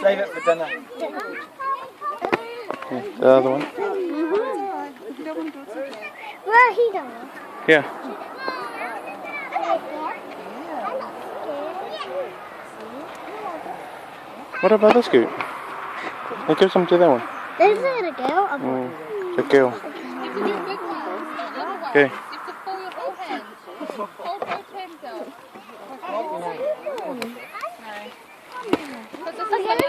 Save it for dinner. The other one? Where are he going? Yeah. What about the scoop? Hey, give some to that one. Is it a girl? The girl. Okay. Hold both hands out.